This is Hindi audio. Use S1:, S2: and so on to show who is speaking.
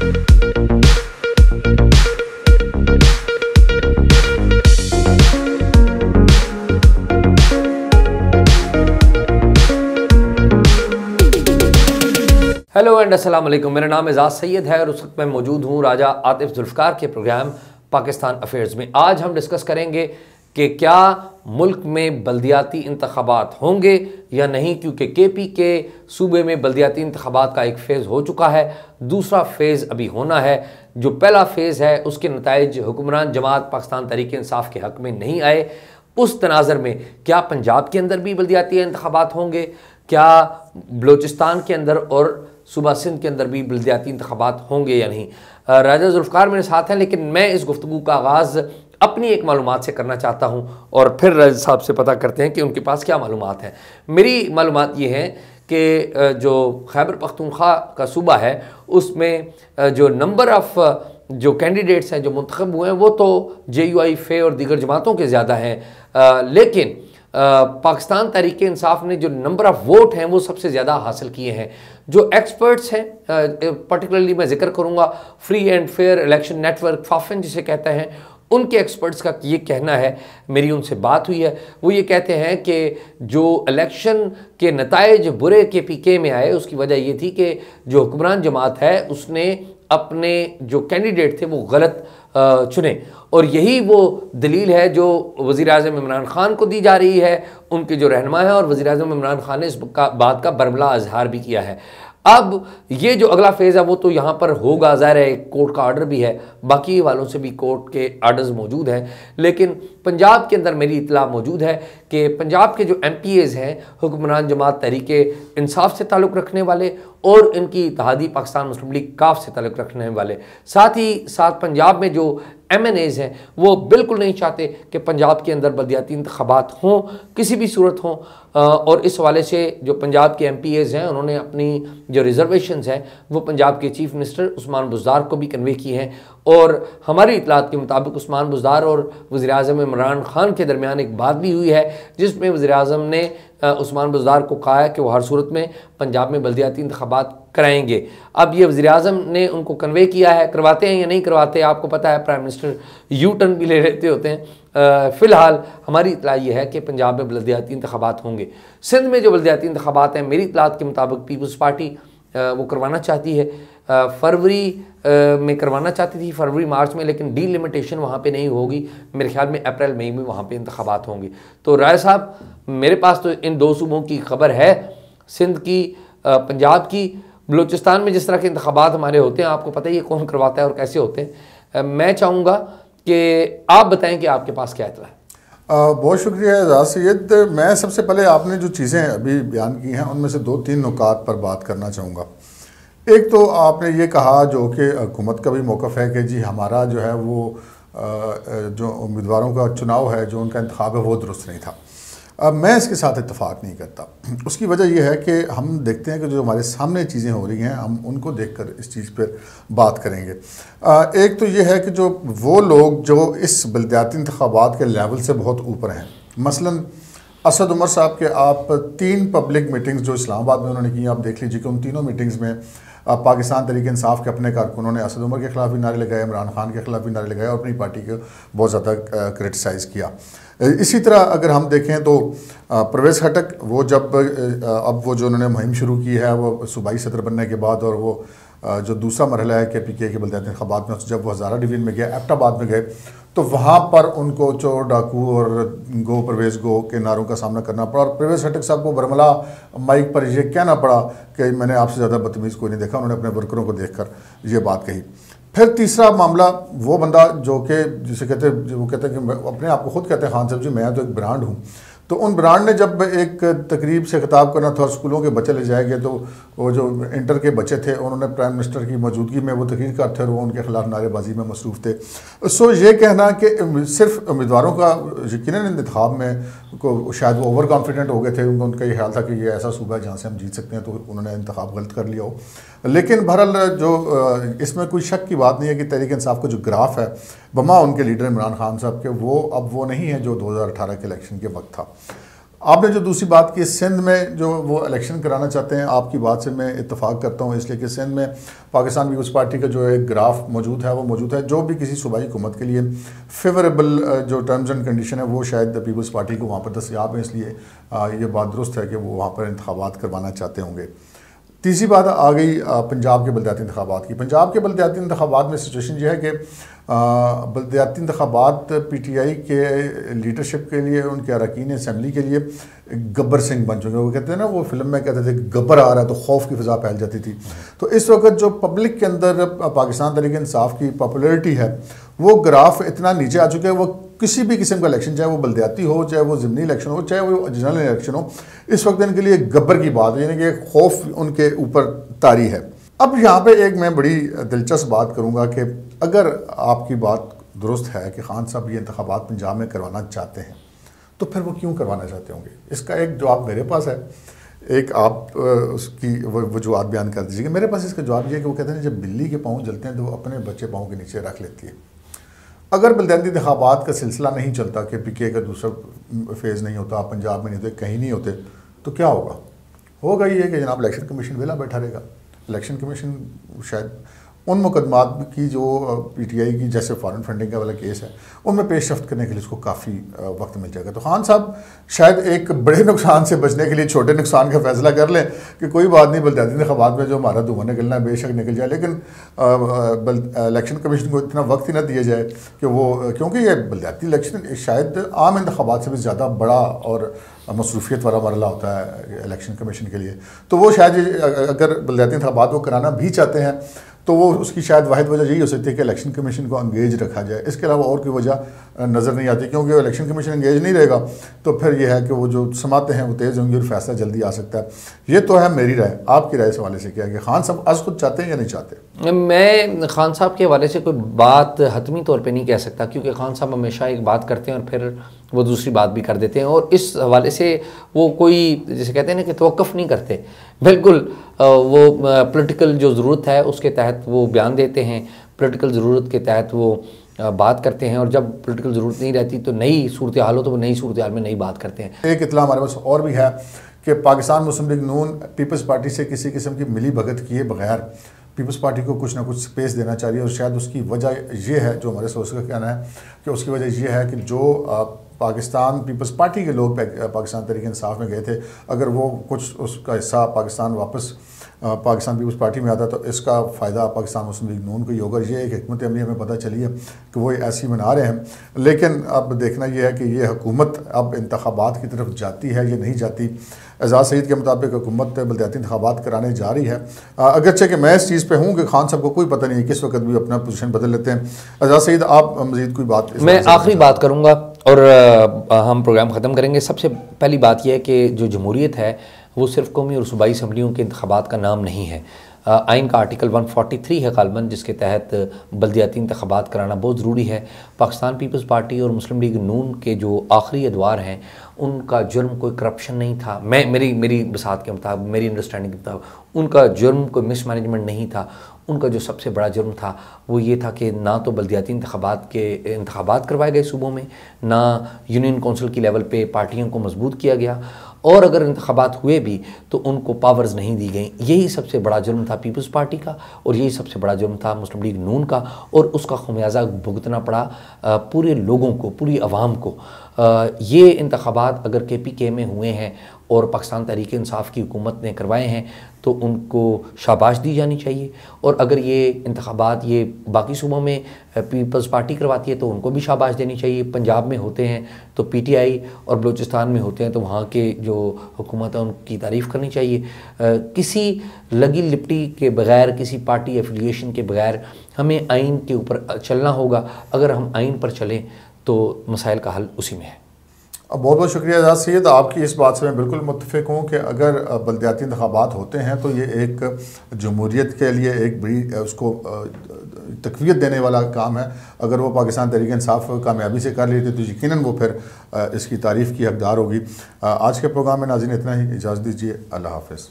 S1: हेलो एंड अस्सलाम वालेकुम। मेरा नाम एजाज सैयद है और उस वक्त मैं मौजूद हूँ राजा आतिफ जुल्फ़िकार के प्रोग्राम पाकिस्तान अफेयर्स में। आज हम डिस्कस करेंगे कि क्या मुल्क में बल्दियाती इंतखाबात होंगे या नहीं, क्योंकि KP के सूबे में बल्दियाती इंतखाबात का एक फ़ेज़ हो चुका है, दूसरा फ़ेज़ अभी होना है। जो पहला फ़ेज़ है उसके नताइज हुक्मरान जमात पाकिस्तान तहरीक इंसाफ के हक़ में नहीं आए। उस तनाज़र में क्या पंजाब के अंदर भी बल्दियाती इंतखाबात होंगे, क्या बलूचिस्तान के अंदर और सूबा सिंध के अंदर भी बल्दियाती इंतखाबात होंगे या नहीं। राजा जुल्फ़िकार मेरे साथ हैं, लेकिन मैं इस गुफ्तगू का आगाज़ अपनी एक मालूमात से करना चाहता हूं और फिर राजा साहब से पता करते हैं कि उनके पास क्या मालूमात हैं। मेरी मालूमात ये हैं कि जो खैबर पख्तूनख्वा का सूबा है उसमें जो नंबर ऑफ़ जो कैंडिडेट्स हैं जो मुंतखब हुए हैं वो तो JUI, फे और दीगर जमातों के ज़्यादा हैं, लेकिन पाकिस्तान तहरीक इंसाफ ने जो नंबर ऑफ़ वोट हैं वो सबसे ज़्यादा हासिल किए हैं। जो एक्सपर्ट्स हैं, पर्टिकुलरली मैं जिक्र करूँगा free and fair election network, FAFEN जिसे कहते हैं, उनके एक्सपर्ट्स का ये कहना है, मेरी उनसे बात हुई है, वो ये कहते हैं कि जो इलेक्शन के नताइज बुरे KPK में आए उसकी वजह ये थी कि जो हुक्मरान जमात है उसने अपने जो कैंडिडेट थे वो गलत चुने, और यही वो दलील है जो वज़ीर-ए-आज़म इमरान खान को दी जा रही है, उनके जो रहनुमा है, और वज़ीर-ए-आज़म इमरान खान ने इस बात का बरमला इजहार भी किया है। अब ये जो अगला फ़ेज़ है वो तो यहाँ पर होगा, ज़ाहिर है एक कोर्ट का ऑर्डर भी है, बाकी वालों से भी कोर्ट के ऑर्डर्स मौजूद हैं, लेकिन पंजाब के अंदर मेरी इत्तला मौजूद है कि पंजाब के जो MPAs हैं हुक्मरान जमात तहरीक इंसाफ से ताल्लुक़ रखने वाले और इनकी इत्तेहादी पाकिस्तान मुस्लिम लीग काफ से ताल्लुक़ रखने वाले, साथ ही साथ पंजाब में जो MNAs हैं वो बिल्कुल नहीं चाहते कि पंजाब के अंदर बल्दियाती इंतखाबात हों, किसी भी सूरत हों, और इस हवाले से जो पंजाब के MPAs हैं उन्होंने अपनी जो रिजर्वेशंस हैं वो पंजाब के चीफ मिनिस्टर उस्मान बुज़दार को भी कन्वे की हैं, और हमारी इतलात के मुताबिक उस्मान बुज़दार और वज़ीर-ए-आज़म इमरान खान के दरमियान एक बात भी हुई है जिसमें वज़ीर-ए-आज़म ने उस्मान बुज़दार को कहा है कि वो हर सूरत में पंजाब में बल्दियाती इंतखाबात कराएंगे। अब ये वज़ीर-ए-आज़म ने उनको कन्वे किया है, करवाते हैं या नहीं करवाते, आपको पता है प्राइम मिनिस्टर U-टर्न भी ले लेते होते हैं। फ़िलहाल हमारी इतला ये है कि पंजाब में बल्दियाती इंतखाबात होंगे। सिंध में जो बल्दियाती इंतखाबात हैं मेरी इतलात के मुताबिक पीपल्स पार्टी वो करवाना चाहती है, फरवरी में करवाना चाहती थी, फरवरी मार्च में, लेकिन डीलिमिटेशन वहाँ पे नहीं होगी, मेरे ख्याल में अप्रैल मई में वहाँ पे इंतखाबात होंगे। तो राय साहब मेरे पास तो इन दो सूबों की खबर है, सिंध की, पंजाब की। बलूचिस्तान में जिस तरह के इंतखाबात हमारे होते हैं आपको पता ही है कौन करवाता है और कैसे होते हैं। मैं चाहूँगा कि आप बताएँ कि आपके पास क्या इत्तला है।
S2: बहुत शुक्रिया एजाज सैयद। मैं सबसे पहले आपने जो चीज़ें अभी बयान की हैं उनमें से 2-3 नुकात पर बात करना चाहूँगा। एक तो आपने ये कहा जो कि हुकूमत का भी मौक़िफ़ है कि जी हमारा जो है वो जो उम्मीदवारों का चुनाव है, जो उनका इंतखाब है वो दुरुस्त नहीं था। मैं इसके साथ इत्तेफाक नहीं करता। उसकी वजह यह है कि हम देखते हैं कि जो हमारे सामने चीज़ें हो रही हैं हम उनको देखकर इस चीज़ पर बात करेंगे। एक तो ये है कि जो वो लोग जो इस बल्दियाती इंतखाबात के लेवल से बहुत ऊपर हैं, मसलन असद उमर साहब के आप 3 पब्लिक मीटिंग्स जो इस्लामाबाद में उन्होंने की, आप देख लीजिए कि उन तीनों मीटिंग्स में पाकिस्तान तहरीक इंसाफ के अपने कारकुनों ने असद उमर के ख़िलाफ़ भी नारे लगाए, इमरान खान के ख़िलाफ़ भी नारे लगाए और अपनी पार्टी को बहुत ज़्यादा क्रिटिसाइज़ किया। इसी तरह अगर हम देखें तो परवेज़ खटक वो जब अब वो जो उन्होंने मुहिम शुरू की है वो सूबाई सदर बनने के बाद, और वो जो दूसरा मरहला है KPK के बल्दियाती इंतखाबात में, जब वो हज़ारा डिवीज़न में गए, एबटाबाद में गए, तो वहाँ पर उनको चोर डाकू और गो परवेज़ गो के नारों का सामना करना पड़ा, और परवेज़ खटक साहब को बरमला माइक पर यह कहना पड़ा कि मैंने आपसे ज़्यादा बदतमीज़ कोई नहीं देखा। उन्होंने अपने वर्करों को देखकर ये बात कही। फिर तीसरा मामला वो बंदा जो कि जिसे कहते हैं, वो कहते हैं कि अपने आप को खुद कहते हैं खान साहब जी मैं तो एक ब्रांड हूँ, तो उन ब्रांड ने जब एक तकरीब से खिताब करना था, स्कूलों के बच्चे ले जाए गए, तो वो जो इंटर के बच्चे थे उन्होंने प्राइम मिनिस्टर की मौजूदगी में वो तकरीर कर थे और वो उनके खिलाफ नारेबाजी में मसरूफ़ थे। सो ये कहना कि सिर्फ उम्मीदवारों का यकीनन इंतखाब में को शायद वो ओवर कॉन्फिडेंट हो गए थे, उनका ये ख्याल था कि ये ऐसा सूबा है जहाँ से हम जीत सकते हैं, तो उन्होंने इंतखाब गलत कर लिया हो। लेकिन बहरहाल जो इसमें कोई शक की बात नहीं है कि तहरीक इंसाफ का जो ग्राफ है बमा उनके लीडर इमरान खान साहब के, वो अब वो नहीं है जो 2018 के इलेक्शन के वक्त था। आपने जो दूसरी बात की, सिंध में जो वो इलेक्शन कराना चाहते हैं, आपकी बात से मैं इत्तेफाक करता हूँ, इसलिए कि सिंध में पाकिस्तान पीपल्स पार्टी का जो एक ग्राफ मौजूद है वो मौजूद है, जो भी किसी सूबाई हुकूमत के लिए फेवरेबल जो टर्म्स एंड कंडीशन है वो शायद पीपल्स पार्टी को वहाँ पर दस्तयाब है, इसलिए ये बात दुरुस्त है कि वो वहाँ पर इंतखाबात करवाना चाहते होंगे। तीसरी बात आ गई पंजाब के बलदियाती इंतखाबात की। पंजाब के बलदियाती इंतखाबात में सिचुएशन ये है कि बलदियाती इंतखाबात PTI के लीडरशिप के लिए, उनके अरकान असम्बली के लिए गब्बर सिंह बन चुके हैं। वो कहते हैं ना, वो फिल्म में कहते थे गब्बर आ रहा है तो खौफ की फ़िज़ा फैल जाती थी। तो इस वक्त जो पब्लिक के अंदर पाकिस्तान तहरीक इंसाफ की पॉपुलैरिटी है वो ग्राफ इतना नीचे आ चुके हैं, वो किसी भी किस्म का इलेक्शन, चाहे वो बलदियाती हो, चाहे वो ज़िमनी इलेक्शन हो, चाहे वो जनरल इलेक्शन हो, इस वक्त इनके लिए गब्बर की बात है, यानी कि खौफ उनके ऊपर तारी है। अब यहाँ पे एक मैं बड़ी दिलचस्प बात करूँगा कि अगर आपकी बात दुरुस्त है कि खान साहब ये इंतखाबात पंजाब में करवाना चाहते हैं तो फिर वो क्यों करवाना चाहते होंगे? इसका एक जवाब मेरे पास है, एक आप उसकी वजूहत बयान कर दीजिएगा। मेरे पास इसका जवाब ये है कि वो कहते हैं जब बिल्ली के पाँव जलते हैं तो वो अपने बच्चे पाँव के नीचे रख लेती है। अगर बलदियाती इंतखाबात का सिलसिला नहीं चलता कि PK का दूसरा फेज़ नहीं होता, पंजाब में नहीं होते, कहीं नहीं होते, तो क्या होगा? होगा ये कि जनाब इलेक्शन कमीशन वेला बैठा रहेगा। इलेक्शन कमीशन शायद उन मुकदमात की जो PTI की, जैसे फॉरेन फंडिंग का वाला केस है, उनमें पेशरफ्त करने के लिए उसको काफ़ी वक्त मिल जाएगा। तो खान साहब शायद एक बड़े नुकसान से बचने के लिए छोटे नुकसान का फैसला कर लें कि कोई बात नहीं, बलदियाती इंतखाबात में जो हमारा धुआं निकलना है बेशक निकल जाए, लेकिन इलेक्शन कमीशन को इतना वक्त ही ना दिया जाए कि वो, क्योंकि ये बलदियाती इलेक्शन शायद आम इंतखाबात से भी ज़्यादा बड़ा और मसरूफियत वाला मरला होता है इलेक्शन कमीशन के लिए। तो वो शायद अगर बलदियाती इंतखाबात को कराना भी चाहते हैं तो वो उसकी शायद वाहिद वजह यही हो सकती है कि इलेक्शन कमीशन को एंगेज रखा जाए। इसके अलावा और कोई वजह नज़र नहीं आती, क्योंकि इलेक्शन कमीशन एंगेज नहीं रहेगा तो फिर यह है कि वो जो समातें हैं वो तेज़ होंगी और फैसला जल्दी आ सकता है। ये तो है मेरी राय। आपकी राय इस हवाले से क्या है कि खान साहब आज खुद चाहते हैं या नहीं चाहते?
S1: मैं खान साहब के हवाले से कोई बात हतमी तौर पे नहीं कह सकता, क्योंकि खान साहब हमेशा एक बात करते हैं और फिर वो दूसरी बात भी कर देते हैं, और इस हवाले से वो कोई, जैसे कहते हैं ना कि तवक्कुफ़ नहीं करते। बिल्कुल वो पॉलिटिकल जो ज़रूरत है उसके तहत वो बयान देते हैं, पॉलिटिकल ज़रूरत के तहत वो बात करते हैं, और जब पॉलिटिकल ज़रूरत नहीं रहती तो नई सूरत हाल हो तो वो नई सूरत हाल में नई बात करते हैं।
S2: एक इत्तला हमारे पास और भी है कि पाकिस्तान मुस्लिम लीग नून पीपल्स पार्टी से किसी किस्म की मिली भगत किए बगैर पीपल्स पार्टी को कुछ ना कुछ स्पेस देना चाहिए, और शायद उसकी वजह ये है, जो हमारे सोर्स का कहना है कि उसकी वजह ये है कि जो पाकिस्तान पीपल्स पार्टी के लोग पाकिस्तान तहरीक इंसाफ में गए थे, अगर वो कुछ उसका हिस्सा पाकिस्तान वापस पाकिस्तान पीपल्स पार्टी में आता तो इसका फ़ायदा पाकिस्तान मुस्लिम लीग नून को ही होगा। ये एक हिकमत अमली हमें पता चली है कि वो ऐसी मना रहे हैं, लेकिन अब देखना यह है कि ये हुकूमत अब इंतखाबात की तरफ जाती है या नहीं जाती। एजाज सईद के मुताबिक हुकूमत बलदियाती इंतखाबात कराने जा रही है, अगरचे कि मैं इस चीज़ पे हूँ कि खान साहब को कोई पता नहीं है, किस वक्त भी अपना पोजीशन बदल लेते हैं। एजाज सईद, आप मज़ीद कोई बात?
S1: मैं आखिरी बात करूँगा और हम प्रोग्राम ख़त्म करेंगे। सबसे पहली बात यह है कि जो जमहूरियत है वो सिर्फ कौमी और सूबाई असम्बलियों के इंतखाबात का नाम नहीं है। आइन का आर्टिकल 143 है गालबन, जिसके तहत बलदियाती इंतखाबात कराना बहुत ज़रूरी है। पाकिस्तान पीपल्स पार्टी और मुस्लिम लीग नून के जो आखिरी अदवार हैं उनका जुर्म कोई करप्शन नहीं था, मेरी बसात के मुताबिक, मेरी अंडरस्टैंडिंग के मुताबिक उनका जुर्म कोई मिसमैनेजमेंट नहीं था। उनका जो सबसे बड़ा जुर्म था वो ये था कि ना तो बलदियाती इंतखाबात करवाए गए सूबों में, ना यूनियन कौंसिल की लेवल पे पार्टियों को मजबूत किया गया, और अगर इंतखाबात हुए भी तो उनको पावर्स नहीं दी गई। यही सबसे बड़ा जुर्म था पीपल्स पार्टी का, और यही सबसे बड़ा जुर्म था मुस्लिम लीग नून का, और उसका खमियाजा भुगतना पड़ा पूरे लोगों को, पूरी आवाम को। ये इंतखाबात अगर KPK में हुए हैं और पाकिस्तान तहरीक इंसाफ की हुकूमत ने करवाए हैं तो उनको शाबाश दी जानी चाहिए, और अगर ये इंतखाबात ये बाकी सूबों में पीपल्स पार्टी करवाती है तो उनको भी शाबाश देनी चाहिए। पंजाब में होते हैं तो PTI और बलूचिस्तान में होते हैं तो वहाँ के जो हुकूमत है उनकी तारीफ़ करनी चाहिए। किसी लगी लिपटी के बग़ैर, किसी पार्टी एफिलिएशन के बग़ैर हमें आइन के ऊपर चलना होगा। अगर हम आइन पर चलें तो मसाइल का हल उसी में है।
S2: बहुत बहुत शुक्रिया एजाज सैयद, आपकी इस बात से मैं बिल्कुल मुत्तफ़िक़ हूँ कि अगर बलदियाती इंतखाबात होते हैं तो ये एक जमहूरियत के लिए एक बड़ी उसको तक़वियत देने वाला काम है। अगर वो पाकिस्तान तहरीक इंसाफ कामयाबी से कर लेते तो यकीनन वो फिर इसकी तारीफ़ की हकदार होगी। आज के प्रोग्राम में नाज़रीन इतना ही, इजाज़त दीजिए, अल्लाह हाफ़िज़।